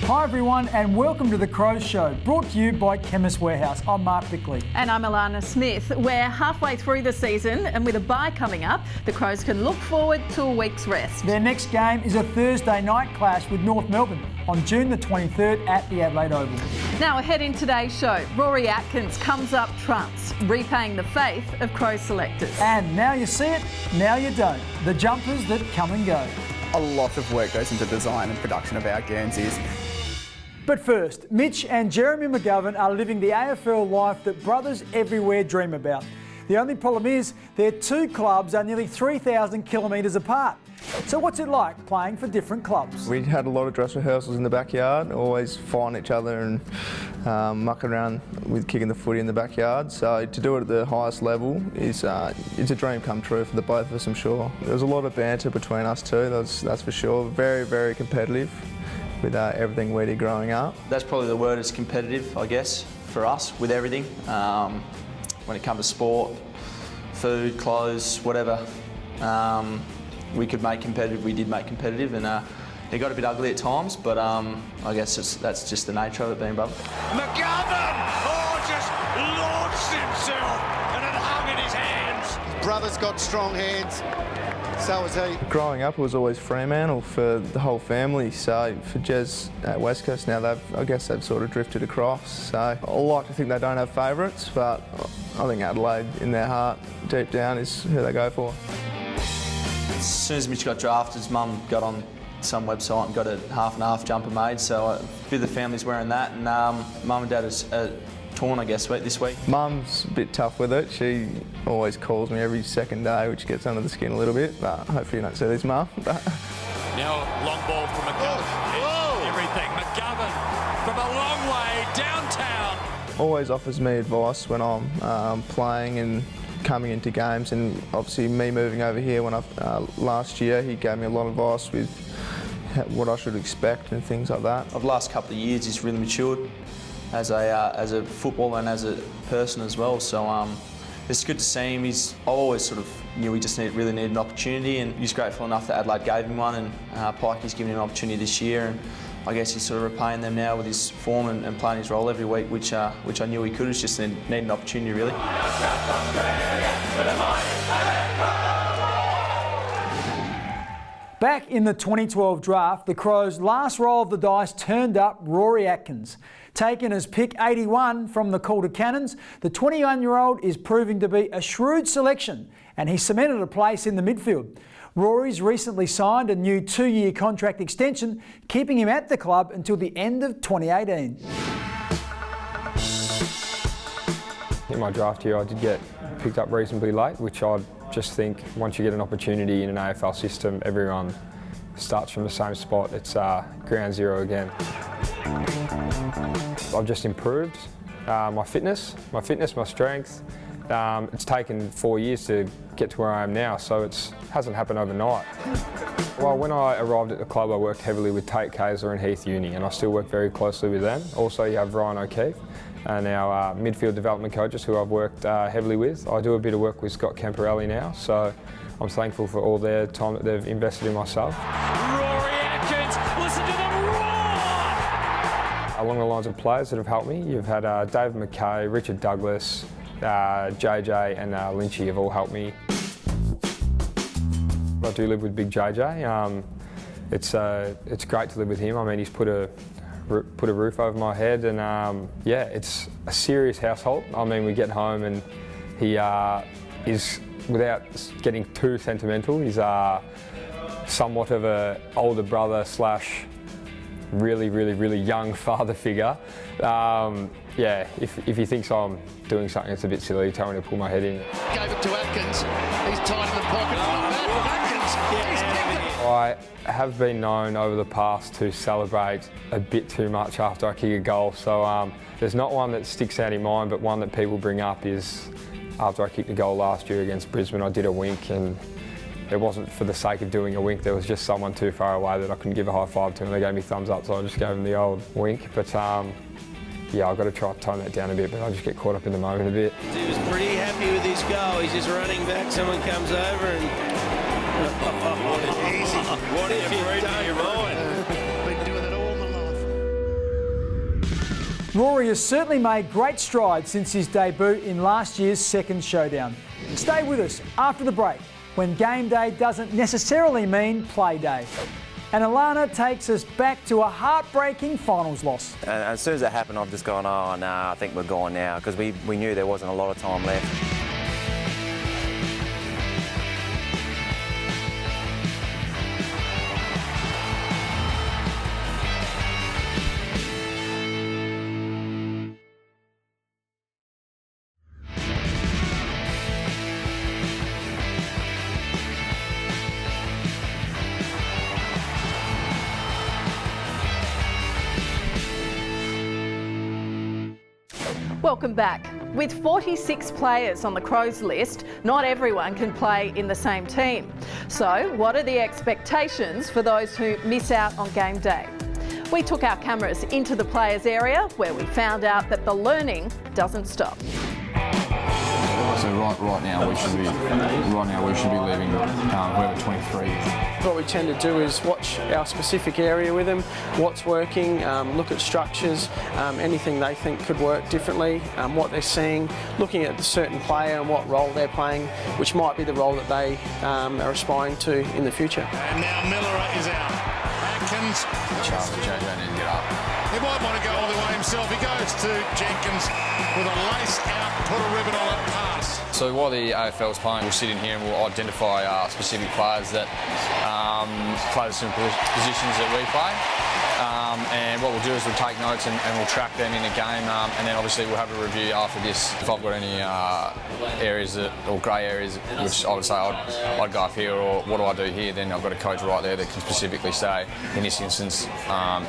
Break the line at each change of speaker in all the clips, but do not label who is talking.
Hi everyone and welcome to The Crows Show, brought to you by Chemist Warehouse. I'm Mark Bickley.
And I'm Alana Smith. We're halfway through the season and with a bye coming up, the Crows can look forward to a week's rest.
Their next game is a Thursday night clash with North Melbourne on June the 23rd at the Adelaide Oval.
Now ahead in today's show, Rory Atkins comes up trumps, repaying the faith of Crows selectors.
And now you see it, now you don't. The jumpers that come and go.
A lot of work goes into design and production of our Guernseys.
But first, Mitch and Jeremy McGovern are living the AFL life that brothers everywhere dream about. The only problem is their two clubs are nearly 3,000 kilometres apart. So what's it like playing for different clubs?
We had a lot of dress rehearsals in the backyard, always fighting each other and mucking around with kicking the footy in the backyard. So to do it at the highest level is it's a dream come true for the both of us, I'm sure. There was a lot of banter between us too, that's for sure. Very, very competitive with everything we did growing up.
That's probably the word, is competitive, I guess, for us with everything. When it comes to sport, food, clothes, whatever. We could make competitive, we did make competitive, and it got a bit ugly at times, but I guess that's just the nature of it, being brothers.
McGovern! Oh, just launched himself, and it hung in his hands.
His brother's got strong hands, so has he.
Growing up, it was always Fremantle for the whole family, so for Jez at West Coast now, I guess they've sort of drifted across. So I like to think they don't have favourites, but I think Adelaide, in their heart, deep down, is who they go for.
As soon as Mitch got drafted, his mum got on some website and got a half and half jumper made, so a bit of the family's wearing that, and mum and dad are torn, I guess, this week.
Mum's a bit tough with it. She always calls me every second day, which gets under the skin a little bit, but hopefully you don't see this, Mum.
Now long ball from McGovern. Everything. McGovern from a long way downtown.
Always offers me advice when I'm playing and coming into games, and obviously me moving over here when last year, he gave me a lot of advice with what I should expect and things like that.
Over the last couple of years, he's really matured as a footballer and as a person as well. So it's good to see him. I always sort of knew he just really needed an opportunity, and he's grateful enough that Adelaide gave him one, and Pikey's given him an opportunity this year, and I guess he's sort of repaying them now with his form and playing his role every week, which I knew he could. It's just need an opportunity, really.
Back in the 2012 draft, the Crows' last roll of the dice turned up Rory Atkins. Taken as pick 81 from the Calder Cannons, the 21-year-old is proving to be a shrewd selection, and he cemented a place in the midfield. Rory's recently signed a new 2-year contract extension, keeping him at the club until the end of 2018.
In my draft year, I did get picked up reasonably late, which I just think once you get an opportunity in an AFL system, everyone starts from the same spot. It's ground zero again. I've just improved my fitness, my strength. It's taken 4 years to get to where I am now, so it hasn't happened overnight. Well, when I arrived at the club, I worked heavily with Tate Kayser and Heath Uni, and I still work very closely with them. Also, you have Ryan O'Keefe, and our midfield development coaches who I've worked heavily with. I do a bit of work with Scott Camperelli now, so I'm thankful for all their time that they've invested in myself.
Rory Atkins, listen to the roar!
Along the lines of players that have helped me, you've had David McKay, Richard Douglas, JJ and Lynchy have all helped me. I do live with Big JJ. It's great to live with him. I mean, he's put a roof over my head, and yeah, it's a serious household. I mean, we get home and he is, without getting too sentimental, he's somewhat of an older brother slash really young father figure. Yeah, if he thinks I'm doing something that's a bit silly, tell me to pull my head in.
Gave it to Atkins. He's tight in the pocket. It's not bad from Atkins.
I have been known over the past to celebrate a bit too much after I kick a goal, so there's not one that sticks out in mind, but one that people bring up is after I kicked a goal last year against Brisbane, I did a wink, and it wasn't for the sake of doing a wink. There was just someone too far away that I couldn't give a high five to, and they gave me thumbs up, so I just gave them the old wink. But yeah, I've got to try to tone that down a bit, but I just get caught up in the moment a bit.
He was pretty happy with his goal. He's just running back. Someone comes over and... what if you don't mind?
Been doing it all my life.
Rory has certainly made great strides since his debut in last year's second showdown. Stay with us after the break, when game day doesn't necessarily mean play day. And Alana takes us back to a heartbreaking finals loss.
And as soon as that happened, I've just gone, oh no, I think we're gone now, because we knew there wasn't a lot of time left.
Welcome back. With 46 players on the Crows list, not everyone can play in the same team. So, what are the expectations for those who miss out on game day? We took our cameras into the players' area, where we found out that the learning doesn't stop.
So right now we should be leaving whoever 23 is.
What we tend to do is watch our specific area with them, what's working, look at structures, anything they think could work differently, what they're seeing, looking at a certain player and what role they're playing, which might be the role that they are aspiring to in the future.
And now Miller is out. Atkins.
Charles and JJ need to get up.
He might want to go all the way himself. He goes to Jenkins with a lace out, put a ribbon on it, pass.
So while the AFL is playing, we'll sit in here and we'll identify specific players that play the similar positions that we play. And what we'll do is we'll take notes and we'll track them in the game, and then obviously we'll have a review after this. If I've got any areas or grey areas which I would say I'd go up here, or what do I do here, then I've got a coach right there that can specifically say, in this instance,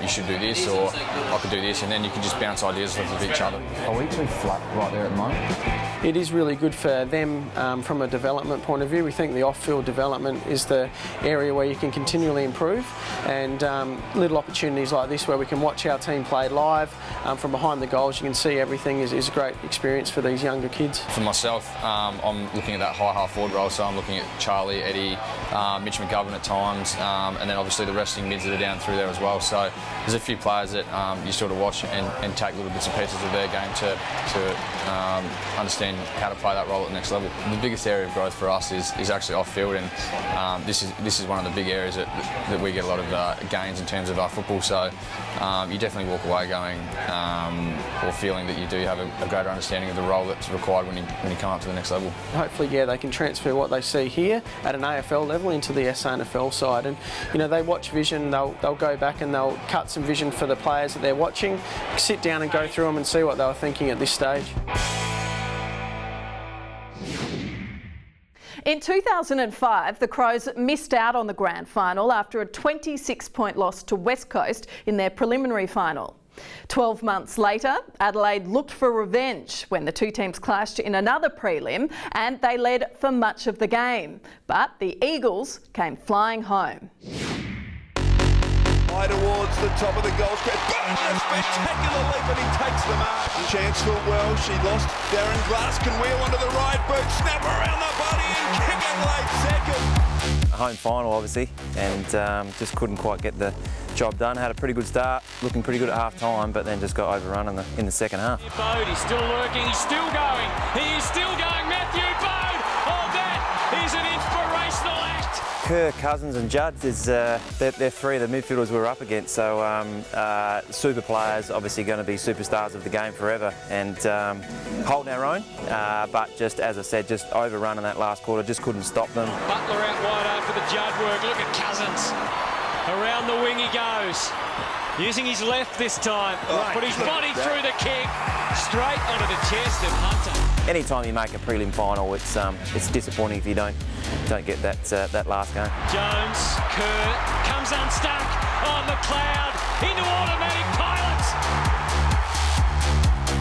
you should do this, or I could do this, and then you can just bounce ideas off of each other.
Are we too flat right there at the moment?
It is really good for them from a development point of view. We think the off-field development is the area where you can continually improve, and little opportunities like this where we can watch our team play live from behind the goals. You can see everything is a great experience for these younger kids.
For myself, I'm looking at that high half forward role, so I'm looking at Charlie, Eddie, Mitch McGovern at times, and then obviously the resting mids that are down through there as well. So there's a few players that you sort of watch and take little bits and pieces of their game to understand how to play that role at the next level. The biggest area of growth for us is actually off field, and this is one of the big areas that we get a lot of gains in terms of our football. So you definitely walk away going or feeling that you do have a greater understanding of the role that's required when you come up to the next level.
Hopefully, yeah, they can transfer what they see here at an AFL level into the SANFL side, and you know, they watch vision. They'll go back and they'll cut some vision for the players that they're watching, sit down and go through them and see what they were thinking at this stage.
In 2005, the Crows missed out on the grand final after a 26-point loss to West Coast in their preliminary final. 12 months later, Adelaide looked for revenge when the two teams clashed in another prelim, and they led for much of the game. But the Eagles came flying home.
High towards the top of the goal square. A spectacular leap, and he takes the mark. Chance for well, she lost. Darren Glass can wheel onto the right boot, snap around the body and kick Adelaide second.
Home final, obviously, and just couldn't quite get the job done. Had a pretty good start, looking pretty good at half time, but then just got overrun in the second half.
Bode, he's still lurking, he's still going. He is still going, Matthew Bode. Oh, that is an inspirational act.
Kerr, Cousins and Judd, they're three of the midfielders we were up against, so super players, obviously going to be superstars of the game forever, and holding our own, but just, as I said, just overrun in that last quarter, just couldn't stop them.
Butler out wide after the Judd work, look at Cousins. Around the wing he goes, using his left this time, put his body through the kick, straight onto the chest of Hunter.
Anytime you make a prelim final, it's disappointing if you don't get that last game.
Jones, Kerr, comes unstuck, McLeod, into automatic pilots.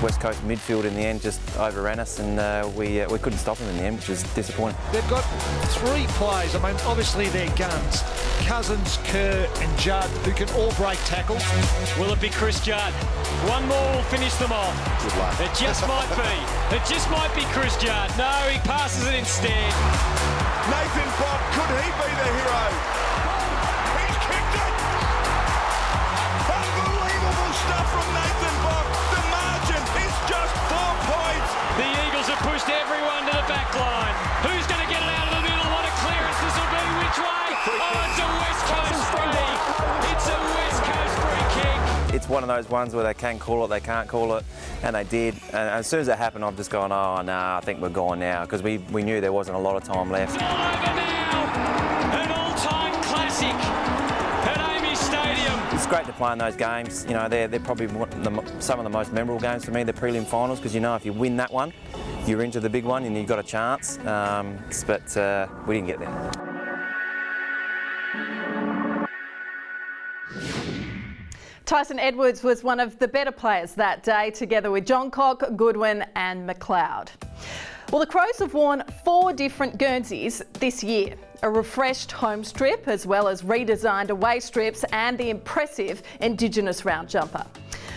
West Coast midfield in the end just overran us, and we couldn't stop them in the end, which is disappointing.
They've got three players, I mean, obviously they're guns. Cousins, Kerr and Judd, who can all break tackles.
Will it be Chris Judd? One more will finish them off.
Good luck.
It just might be. It just might be Chris Judd. No, he passes it instead.
Nathan Bock, could he be the hero? He's kicked it! Unbelievable stuff from Nathan Bock. The
back line. Who's going to get it out of the middle? What a clearance this will be. Which way? Oh, it's a West Coast free. It's a West Coast free kick.
It's one of those ones where they can call it, they can't call it, and they did. And as soon as it happened, I've just gone, oh no, I think we're gone now, because we knew there wasn't a lot of time left.
It's all over now. An all-time classic at Amy Stadium.
It's great to play in those games. You know, they're probably some of the most memorable games for me, the prelim finals, because you know if you win that one, you're into the big one and you've got a chance. But we didn't get there.
Tyson Edwards was one of the better players that day, together with Johncock, Goodwin and McLeod. Well, the Crows have worn 4 different Guernseys this year. A refreshed home strip, as well as redesigned away strips and the impressive Indigenous round jumper.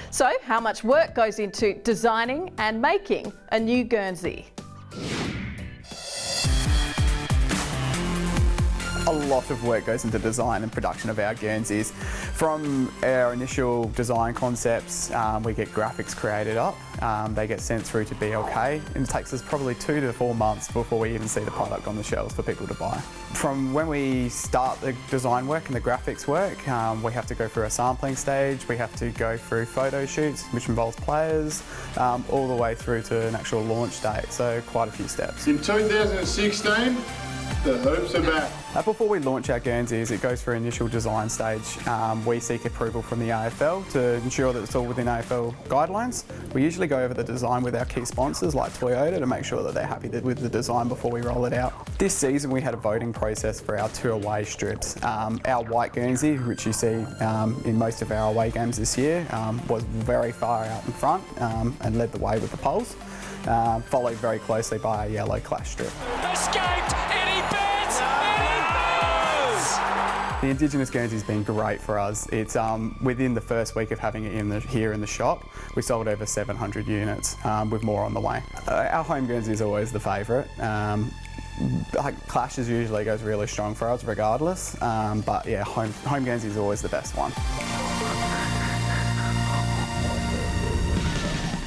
So, how much work goes into designing and making a new Guernsey?
A lot of work goes into design and production of our Guernseys. From our initial design concepts, we get graphics created up. They get sent through to BLK, and it takes us probably 2 to 4 months before we even see the product on the shelves for people to buy. From when we start the design work and the graphics work, we have to go through a sampling stage, we have to go through photo shoots, which involves players, all the way through to an actual launch date, so quite a few steps.
In 2016, the hopes are back.
Before we launch our Guernseys, it goes through initial design stage. We seek approval from the AFL to ensure that it's all within AFL guidelines. We usually go over the design with our key sponsors like Toyota to make sure that they're happy with the design before we roll it out. This season we had a voting process for our 2 away strips. Our white Guernsey, which you see in most of our away games this year, was very far out in front and led the way with the polls, followed very closely by our yellow clash strip.
Escaped!
The Indigenous Guernsey's been great for us. It's within the first week of having it here in the shop, we sold over 700 units, with more on the way. Our home Guernsey is always the favourite. Clashes usually goes really strong for us regardless, but yeah, home Guernsey is always the best one.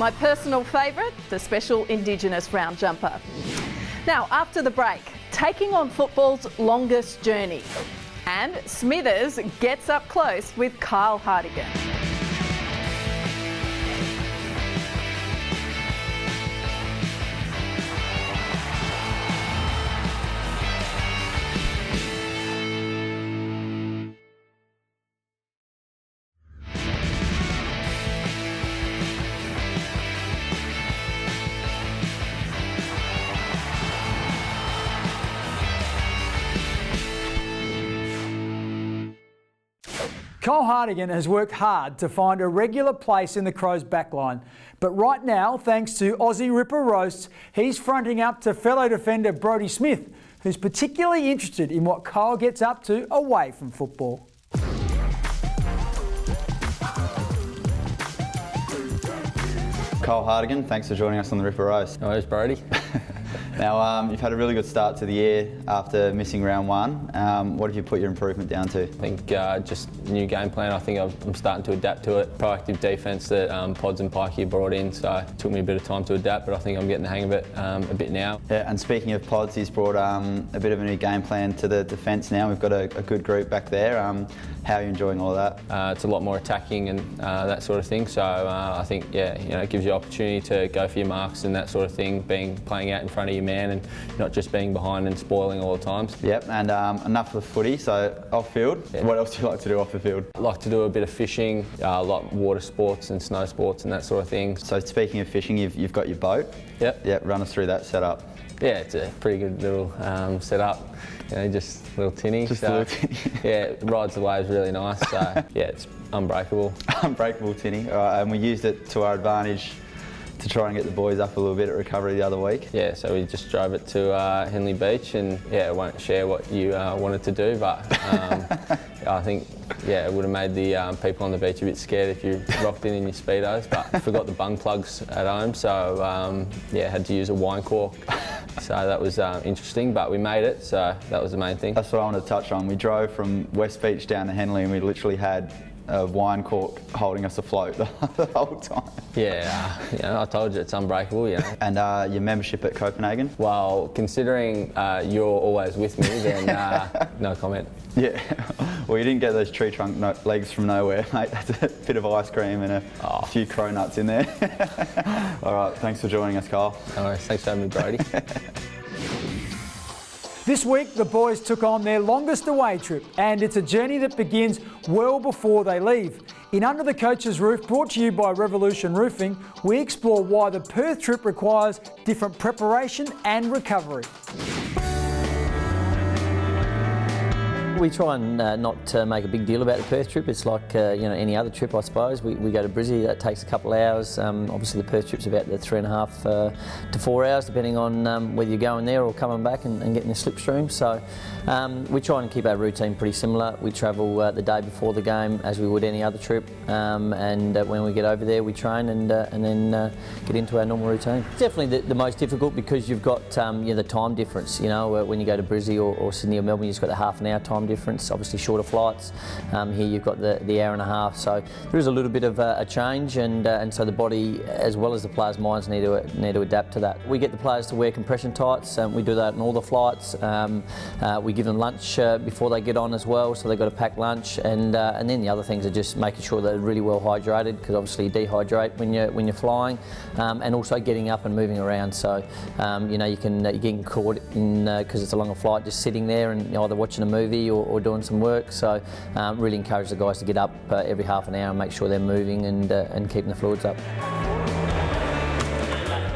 My personal favourite, the special Indigenous round jumper. Now, after the break, taking on football's longest journey. And Smithers gets up close with Kyle Hartigan.
Kyle Hartigan has worked hard to find a regular place in the Crows' backline. But right now, thanks to Aussie Ripper Roasts, he's fronting up to fellow defender Brodie Smith, who's particularly interested in what Kyle gets up to away from football.
Kyle Hartigan, thanks for joining us on the Ripper Roast.
No worries, Brodie.
Now, you've had a really good start to the year after missing round 1. What have you put your improvement down to?
I think just new game plan. I think I'm starting to adapt to it. Proactive defence that Pods and Pikey brought in, so it took me a bit of time to adapt, but I think I'm getting the hang of it a bit now.
Yeah, and speaking of Pods, he's brought a bit of a new game plan to the defence now. We've got a good group back there. How are you enjoying all of
that? It's a lot more attacking and that sort of thing, so I think, yeah, it gives you opportunity to go for your marks and that sort of thing, playing out in front of your man and not just being behind and spoiling all the times.
Yep, and enough of the footy, so off field, what else do you like to do off the field?
I like to do a bit of fishing, like water sports and snow sports and that sort of thing.
So speaking of fishing, you've got your boat?
Yep,
run us through that setup.
Yeah, it's a pretty good little setup, just a little tinny.
Just a little tinny.
Yeah, it rides the waves really nice, so yeah, it's unbreakable.
Unbreakable tinny, all right, and we used it to our advantage to try and get the boys up a little bit at recovery the other week.
Yeah, so we just drove it to Henley Beach, and yeah, I won't share what you wanted to do, but I think it would have made the people on the beach a bit scared if you rocked in your Speedos, but I forgot the bung plugs at home, so had to use a wine cork. So that was interesting, but we made it, so that was the main thing.
That's what I wanted to touch on. We drove from West Beach down to Henley and we literally had a wine cork holding us afloat the whole time.
Yeah, I told you it's unbreakable,
And your membership at Copenhagen?
Well, considering you're always with me, then no comment.
Yeah, well, you didn't get those tree trunk legs from nowhere, mate. That's a bit of ice cream and a few cronuts in there. All right, thanks for joining us, Kyle.
All right, thanks for having me, Brody.
This week, the boys took on their longest away trip, and it's a journey that begins well before they leave. In Under the Coach's Roof, brought to you by Revolution Roofing, we explore why the Perth trip requires different preparation and recovery.
We try and not make a big deal about the Perth trip. It's like any other trip, I suppose. We go to Brizzy, that takes a couple of hours. Obviously the Perth trip's about the 3.5 to 4 hours, depending on whether you're going there or coming back and getting the slipstream. So we try and keep our routine pretty similar. We travel the day before the game as we would any other trip, and when we get over there we train and then get into our normal routine. It's definitely the most difficult because you've got the time difference. When you go to Brizzy or Sydney or Melbourne, you've got a half an hour time difference, obviously shorter flights. Here you've got the hour and a half, so there is a little bit of a change, and so the body as well as the players' minds need to adapt to that. We get the players to wear compression tights, we do that in all the flights. We give them lunch before they get on as well, so they've got a packed lunch, and then the other things are just making sure they're really well hydrated, because obviously you dehydrate when you're flying, and also getting up and moving around. So you can get caught in because it's a longer flight, just sitting there and either watching a movie or doing some work. So really encourage the guys to get up every half an hour and make sure they're moving and keeping the fluids up.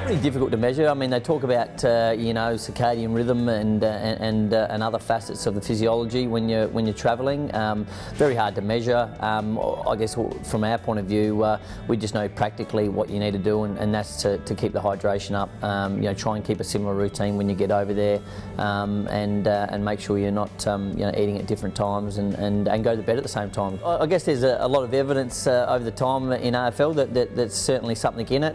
Pretty difficult to measure. I mean, they talk about circadian rhythm and other facets of the physiology when you're travelling. Very hard to measure. I guess from our point of view, we just know practically what you need to do, and that's to keep the hydration up. Try and keep a similar routine when you get over there, and make sure you're not eating at different times and go to bed at the same time. I guess there's a lot of evidence over the time in AFL that's certainly something in it.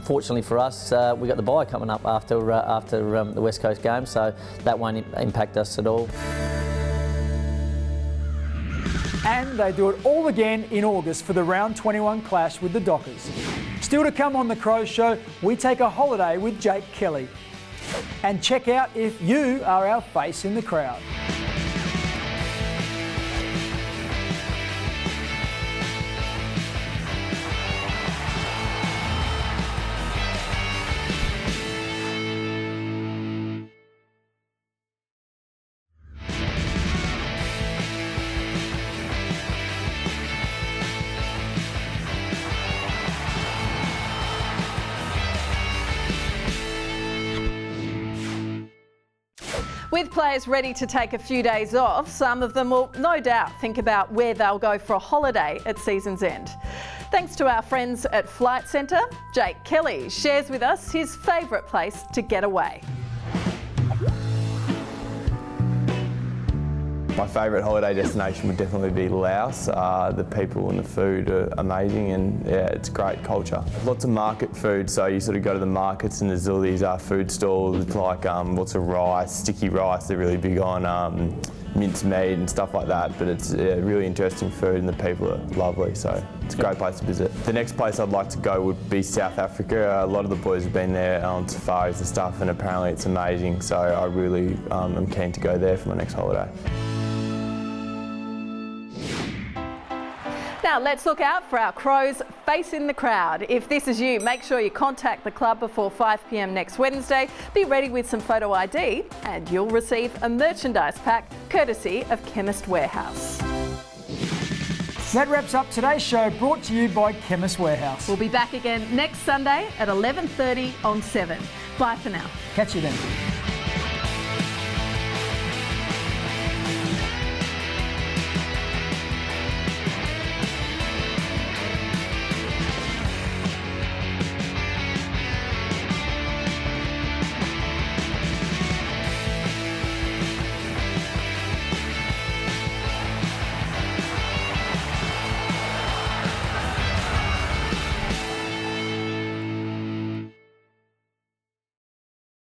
Fortunately for us, we got the bye coming up after the West Coast game, so that won't impact us at all.
And they do it all again in August for the Round 21 clash with the Dockers. Still to come on the Crows Show, we take a holiday with Jake Kelly and check out if you are our face in the crowd.
With players ready to take a few days off, some of them will no doubt think about where they'll go for a holiday at season's end. Thanks to our friends at Flight Centre, Jake Kelly shares with us his favourite place to get away.
My favourite holiday destination would definitely be Laos. The people and the food are amazing, and yeah, it's great culture. Lots of market food, so you sort of go to the markets and there's all these food stalls like lots of rice, sticky rice. They're really big on minced meat and stuff like that, but it's really interesting food and the people are lovely, so it's a great place to visit. The next place I'd like to go would be South Africa. A lot of the boys have been there on safaris and stuff, and apparently it's amazing, so I really am keen to go there for my next holiday.
Now let's look out for our Crows face in the crowd. If this is you, make sure you contact the club before 5 p.m. next Wednesday. Be ready with some photo ID and you'll receive a merchandise pack courtesy of Chemist Warehouse.
That wraps up today's show, brought to you by Chemist Warehouse.
We'll be back again next Sunday at 11:30 on 7. Bye for now.
Catch you then.